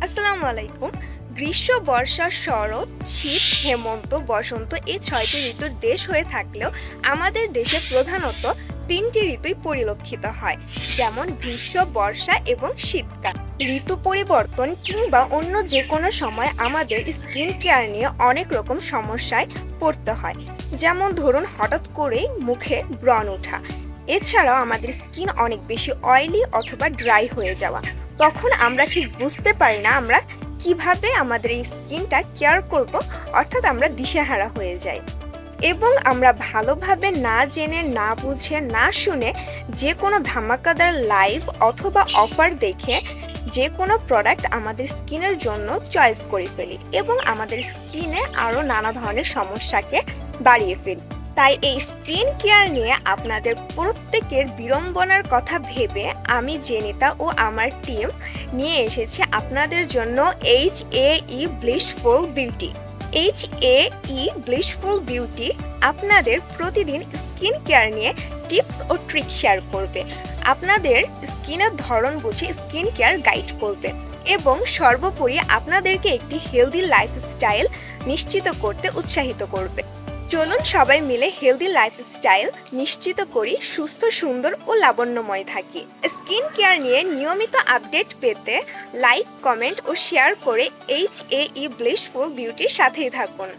আসসালামু আলাইকুম। গ্রীষ্ম, বর্ষা, শরৎ, শীত, হেমন্ত, বসন্ত এই ৬টি ঋতুর দেশ হয়ে থাকলেও আমাদের দেশে প্রধানত ৩টি ঋতুই পরিলক্ষিত হয়, যেমন গ্রীষ্ম, বর্ষা এবং শীতকাল। ঋতু পরিবর্তন কিংবা অন্য যে কোনো সময় আমাদের স্কিন কেয়ার নিয়ে অনেক রকম সমস্যায় পড়তে হয়, যেমন ধরুন হঠাৎ করেই মুখে ব্রণ ওঠা। এছাড়াও আমাদের স্কিন অনেক বেশি অয়েলি অথবা ড্রাই হয়ে যাওয়া। তখন আমরা ঠিক বুঝতে পারি না আমরা কিভাবে আমাদের এই স্কিনটা কেয়ার করব, অর্থাৎ আমরা দিশেহারা হয়ে যাই এবং আমরা ভালোভাবে না জেনে, না বুঝে, না শুনে যে কোনো ধামাকাদার লাইভ অথবা অফার দেখে যে কোনো প্রোডাক্ট আমাদের স্কিনের জন্য চয়েস করে ফেলি এবং আমাদের স্কিনে আরও নানা ধরনের সমস্যাকে বাড়িয়ে ফেলি। তাই এই স্কিন কেয়ার নিয়ে আপনাদের প্রত্যেকের বিড়ম্বনার কথা ভেবে আমি জেনিতা ও আমার টিম নিয়ে এসেছি আপনাদের জন্য HAE ব্লিশফুল বিউটি। HAE ব্লিশফুল বিউটি আপনাদের প্রতিদিন স্কিন কেয়ার নিয়ে টিপস ও ট্রিক শেয়ার করবে, আপনাদের স্কিনের ধরন বুঝে স্কিন কেয়ার গাইড করবে এবং সর্বোপরি আপনাদেরকে একটি হেলদি লাইফস্টাইল নিশ্চিত করতে উৎসাহিত করবে। চলুন সবাই মিলে হেলদি লাইফস্টাইল নিশ্চিত করি, সুস্থ, সুন্দর ও লাবণ্যময় থাকি। স্কিন কেয়ার নিয়ে নিয়মিত আপডেট পেতে লাইক, কমেন্ট ও শেয়ার করে HAE ব্লিশফুল বিউটির সাথেই থাকুন।